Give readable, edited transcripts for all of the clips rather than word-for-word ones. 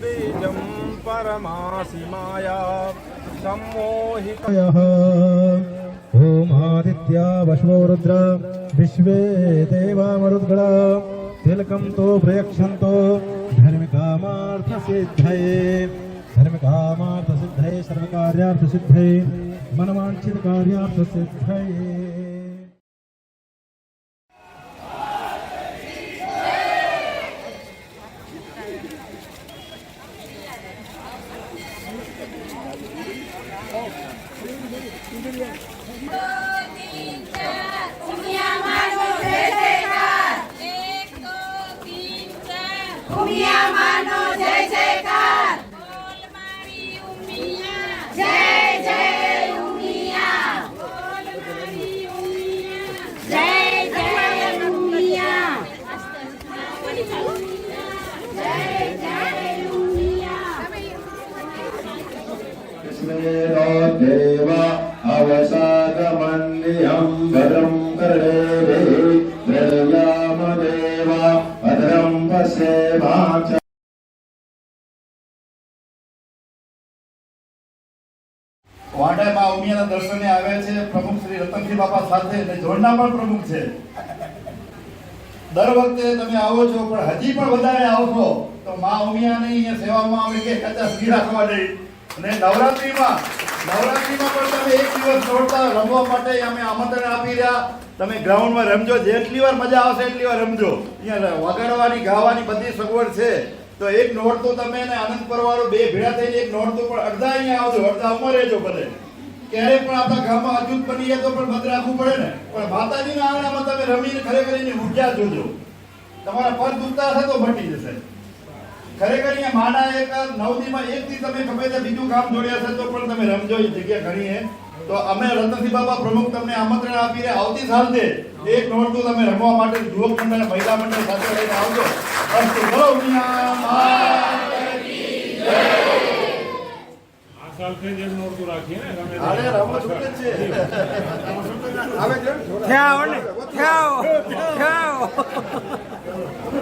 बीजं परमासि माया सम्मोहितः ओम आदित्य वश्वो रुद्र विश्वे देवा मरुद्गणा तिलकं तो प्रयक्षन्तो धर्मकामार्थ सिद्धये सर्वकार्यार्थ सिद्धये मनवांछित कार्यार्थ सिद्धये। देवा अवसादमन्यं भद्रं कर्णेभिः प्रणयाम देवा भद्रं पश्येमाच। વાડામાં ઉમિયાના દર્શને આવે છે પ્રમુખ શ્રી રતનજી બાપા સાથે અને જોડના પણ પ્રમુખ છે। દર વખતે તમે આવો છો પણ હજી પણ વધારે આવશો તો માં ઉમિયાની અહીંયા સેવામાં અમે કે કદાચ નહીં રાખવા દે। અને નવરાત્રીમાં પણ તમે એક દિવસ દોડતા રમવા માટે અમે આમંત્રણ આપી રહ્યા। તમે ગ્રાઉન્ડમાં રમજો, જેટલી વાર મજા આવશે એટલી વાર રમજો। અહીંયા વગાડવાની ગાવાની બધી સગવડ છે તો એક નોટ તો તમે એને આનંદ કરવાનો બે ભેળા થઈને એક નોટ તો પણ અડધા અહીંયા આવજો, અડધા ઉમર રહેજો ભલે। ક્યારેય પણ આપણા ગામમાં અજૂત બની જાય તો પણ બંધ રાખવું પડે ને, પણ માતાજીના આંગણામાં તમે રમીને ખરેખર એની ઉર્જા જોજો। તમારા પગ દુખતા હશે તો મટી જશે। ખરેખર અહીંયા માના એક નવદીમાં એક થી તમે ગમે તે બીજું કામ જોડ્યા છે તો પણ તમે રમજો, એ જગ્યા ઘણી છે। તો અમે રતનસિંહ બાબા પ્રમુખ તમને આમંત્રણ આપી રહ્યા। આવતી સાલથી એક નોટ તો તમે રમવા માટે યુવક મંડળ મહિલા મંડળ સાથે લઈને આવજો। અસ્તુ બોલો ઉમિયા માતાજી જય। આ સાલ થી જ નોટ તો રાખીએ ને, અરે રમવા છૂટે છે આવે છે થ્યાઓ ને થ્યાઓ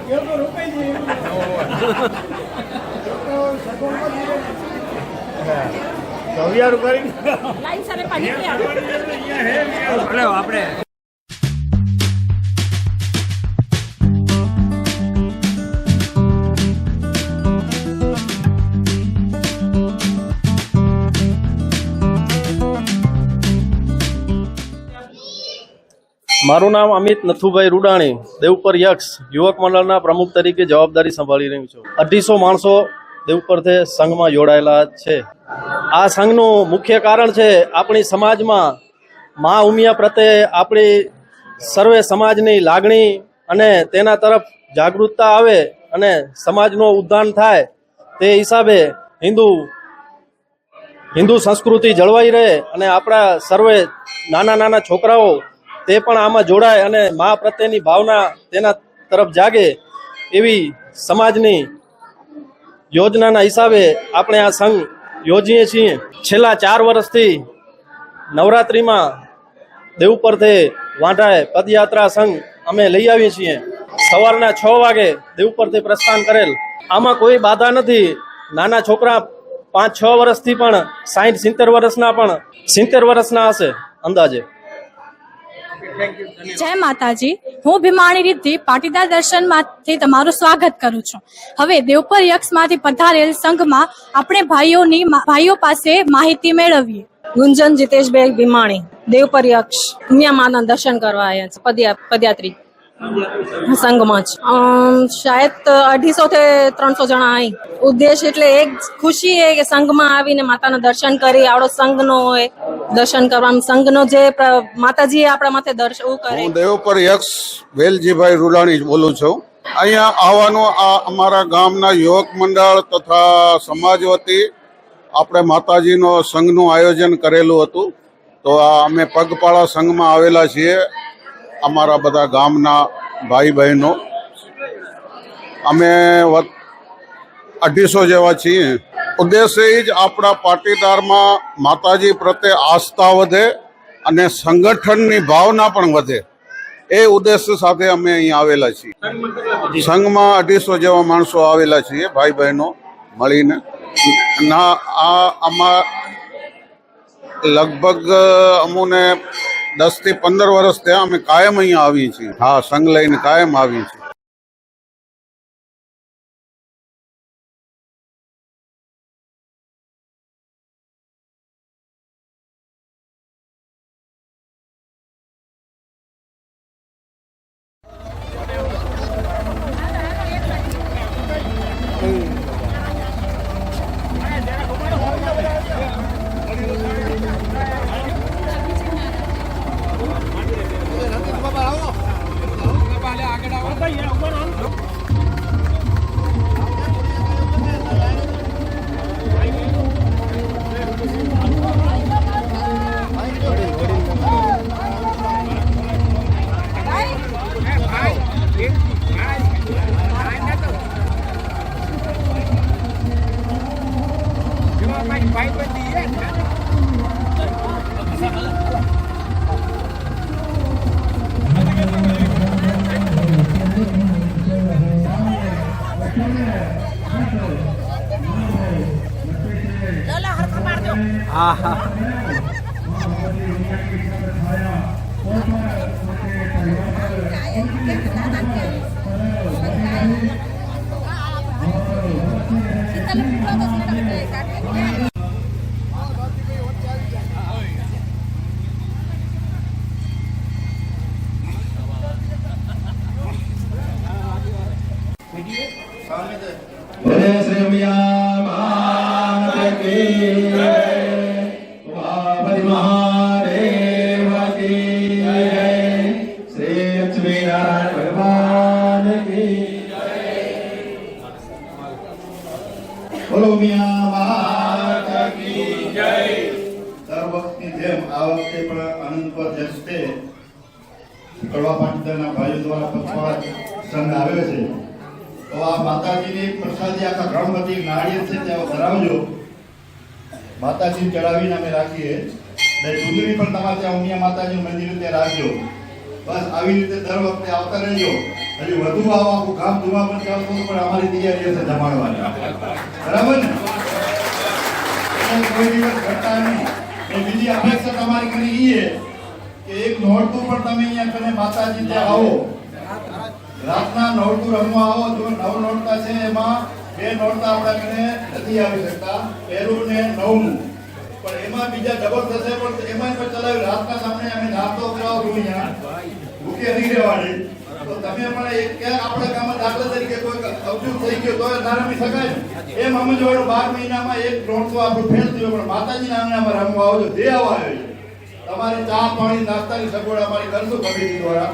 કેવો રૂપાઈ જઈ કવિયારું કરી લાઈન સાથે પાણી આપણે મારું નામ અમિત નથુભાઈ રૂડાણી, દેવપર યક્ષ યુવક મંડળના પ્રમુખ તરીકે જવાબદારી સંભાળી રહ્યું છું। 250 માણસો દેવપરથી સંઘમાં જોડાયેલા છે। આ સંઘનું મુખ્ય કારણ છે આપણી સમાજમાં મા ઉમિયા પ્રત્યે આપણી સર્વે સમાજની લાગણી અને તેના તરફ જાગૃતતા આવે અને સમાજનો ઉદ્ધાર થાય તે હિસાબે હિન્દુ સંસ્કૃતિ જળવાઈ રહે અને આપણા સર્વે નાના છોકરાઓ તે પણ આમાં જોડાય અને મા પ્રત્યેની ભાવના તેના તરફ જાગે એવી સમાજની યોજનાના હિસાબે આપણે આ સંઘ યોજીએ છીએ। છેલ્લા 4 વર્ષથી નવરાત્રિમાં દેવપરથી વાંઢાએ પદયાત્રા સંઘ અમે લઈ આવીએ છીએ। સવારના 6 વાગે દેવપરથી પ્રસ્થાન કરેલ। આમાં કોઈ બાધા નથી। નાના છોકરા 5-6 વર્ષથી પણ 60-70 વર્ષના પણ 70 વર્ષના હશે અંદાજે। જય માતાજી, હું ભીમાણી રિદ્ધિ પાટીદાર દર્શનમાંથી તમારું સ્વાગત કરું છું। હવે દેવપર યક્ષમાંથી પધારેલ સંઘમાં આપણે ભાઈઓ પાસે માહિતી મેળવીએ। ગુંજન જીતેશભાઈ ભીમાણી, દેવપર યક્ષ ઉમિયા માના દર્શન કરવા આવ્યા છે પદયાત્રી સંઘમાં જ। શાયદ 250 થી 300 જણા આવી। ઉદ્દેશ એટલે એક ખુશી છે કે સંઘમાં આવીને માતાના દર્શન કરી આવડો સંઘનો હોય દર્શન કરવા, સંઘનો જે માતાજી આપણા માથે દર્શન કરે। હું દેવપર યક્ષ વેલજીભાઈ રૂડાણી બોલું છું। અહીંયા આવવાનું આ અમારા ગામના યુવક મંડળ તથા સમાજ વતી આપણે માતાજીનો સંઘનું આયોજન કરેલું હતું। તો આ અમે પગપાળા સંઘમાં આવેલા છીએ, અમારા બધા ગામના ભાઈ બહેનો. અમે 250 જેવા છીએ. ઉદ્દેશ્ય એ જ આપણા પાટીદારમાં માતાજી પ્રત્યે આસ્થા વધે અને સંગઠનની ભાવના પણ વધે, એ ઉદ્દેશ્ય સાથે અમે અહીં આવેલા છીએ. સંઘમાં 250 જેવા માણસો આવેલા છીએ, ભાઈ બહેનો મળીને. ના આમાં લગભગ અમોને 10 થી 15 વર્ષ થયા. અમે કાયમ અહીંયા આવીએ છીએ. હા, સંઘ લઈને કાયમ આવીએ છીએ. बोले श्री उमिया माता की जय, उमापति महादेव की जय, श्री लक्ष्मी नारायण भगवान की जय। बोलो उमिया माता की जय। દર વખતની જેમ આ વખતે પણ અનંત પર જશે કડવા પાટીદારના ભાઈઓ દ્વારા પગપાળા સંઘ આવેલો છે. તો આ માતાજીની પ્રસાદી આખા ગણપતિ નાળિયેર છે ત્યાં ધરાવજો. માતાજી ચડાવીને અમે રાખીએ. ને ચૂંદડી પણ તમારે ત્યાં ઉમિયા માતાજી મંદિર ત્યાં રાખજો. બસ આવી રીતે દર વખતે આવતા રહેજો. હજી વધુ આવો, આખું ગામ ધુમા પણ ચાલતું પણ અમારી તૈયારી હશે જમાડવાની. બરાબર ને? કોઈ દિવસ ઘટતા નહીં. એ બીજી અપેક્ષા તમારી કરી એ કે એક નોરતું પણ તમે અહીંયા કને માતાજી ત્યાં આવો. રાતના નોરતું રમવા આવો. જો 9 નોરતા છે એમાં 2 નોરતા આપણા કને નથી આવી શકતા, પહેલું ને 9મું. પણ એમાં બીજા ડબલ થશે, પણ એમાં પણ ચલાવી રાતના સામે અમે નાસ્તો કરાવો છું અહીંયા ભૂખે નહીં રહેવાની. તો તમે પણ એક ક્યાંક આપણા ગામમાં દાખલા તરીકે કોઈ અવજૂ થઈ ગયો તો નારમી શકાય ને એમ સમજવાનું. 12 મહિનામાં એક નોરતું આપણું ફેલ થયું, પણ માતાજીના આંગણામાં રમવા આવજો. જે આવા આવે તમારી ચા પાણી નાસ્તાની સગવડ અમારી કરશું કમિટી દ્વારા.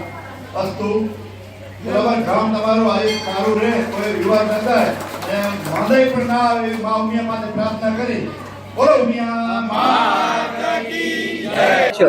અસ્તુ. બરાબર? ગામ તમારું આ એક સારું રહે, કોઈ વિવાદ ન થાય, વાંધો પણ ના આવે એવી મા ઉમિયા માટે પ્રાર્થના કરી. બોલો ઉમિયા માતા કી જય.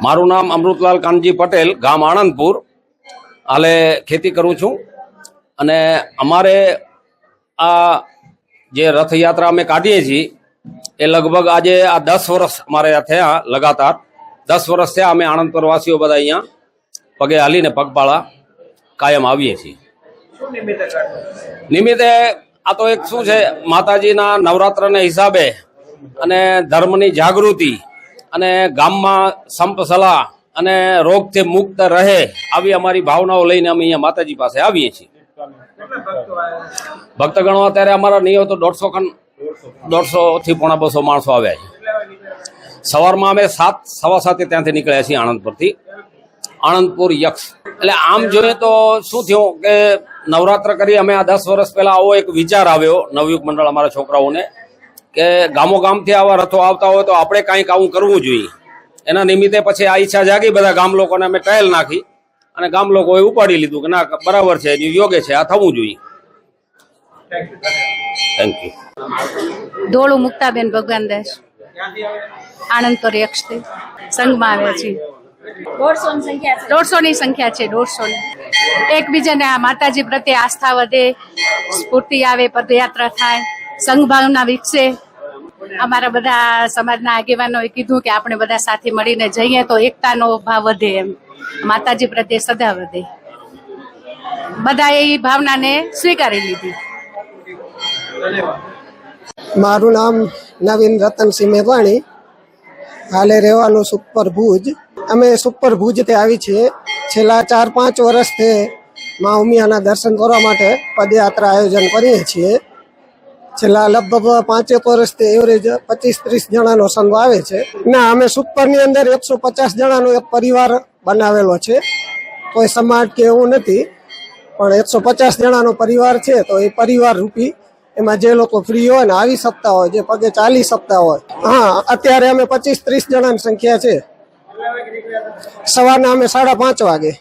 મારું નામ અમૃતલાલ કાનજી પટેલ, ગામ આણંદપુર. હાલે ખેતી કરું છું. અને અમારે આ જે રથયાત્રા અમે કાઢીએ છીએ એ લગભગ આજે આ 10 વર્ષ અમારે થયા. લગાતાર 10 વર્ષ થયા અમે આણંદપુર વાસીઓ બધા અહીંયા પગે હાલીને પગપાળા કાયમ આવીએ છીએ. નિમિત્તે આ તો એક શું છે, માતાજીના નવરાત્રના હિસાબે અને ધર્મની જાગૃતિ અને ગામમાં સંપ સલાહ અને રોગથી મુક્ત રહે આવી અમારી ભાવનાઓ લઈને અમે અહીંયા માતાજી પાસે આવીએ છીએ. ભક્તગણો અત્યારે અમારા નિયમ તો 150 થી પોણા 200 માણસો આવ્યા છે. સવારમાં અમે 7:15 ત્યાંથી નીકળ્યા છીએ આણંદપુરથી. આણંદપુર યક્ષ એટલે આમ જોઈએ તો શું થયું કે નવરાત્ર કરી અમે આ 10 વર્ષ પહેલા આવો એક વિચાર આવ્યો નવયુગ મંડળ અમારા છોકરાઓને કે ગામો ગામથી આવા રથો આવતા હોય તો આપણે કાંઈક આવું કરવું જોઈએ. એના નિમિત્તે પછી આ ઈચ્છા જાગી, બધા ગામ લોકોને અમે ટ્રાયલ નાખી અને ગામ લોકોએ ઉપાડી લીધું કે ના બરાબર છે, યોગ્ય છે, આ થવું જોઈએ. Thank you. ધોળું મુક્તાબેન ભગવાનદાસ, આણંદપુર યક્ષથી સંઘમાં આવ્યા છીએ. 150 ની સંખ્યા છે. 150 એકબીજાને આ માતાજી પ્રત્યે આસ્થા વધે, સ્ફૂર્તિ આવે, પદયાત્રા થાય, સંઘ ભાવના વિકસે. અમારા બધા સમાજના આગેવાનોએ કીધું કે આપણે બધા સાથે મળીને જઈએ તો એકતાનો ભાવ વધે, એમ માતાજી પ્રત્યે સદા વધે. બધા એ ભાવનાને સ્વીકારી લીધી. મારું નામ નવીન રતનસિંહ મેવાણી, હાલે રહેવાનું સુપર ભુજ. અમે સુપર ભુજથી આવી છીએ. છેલ્લા 4-5 વર્ષથી મા ઉમિયાના દર્શન કરવા માટે પદયાત્રા આયોજન કરીએ છીએ. છેલ્લા લગભગ 5 વર્ષથી એવરેજ 25-30 જણાનો સંઘ આવે છે. ના, અમે સુપરની અંદર 150 જણાનો એક પરિવાર બનાવેલો છે. કોઈ સમાજ કે એવું નથી, પણ 150 જણાનો પરિવાર છે. તો એ પરિવાર રૂપી એમાં જે લોકો ફ્રી હોય ને આવી શકતા હોય, જે પગે ચાલી શકતા હોય. હા, અત્યારે અમે 25-30 જણાની સંખ્યા છે. સવારના અમે 5:30 વાગે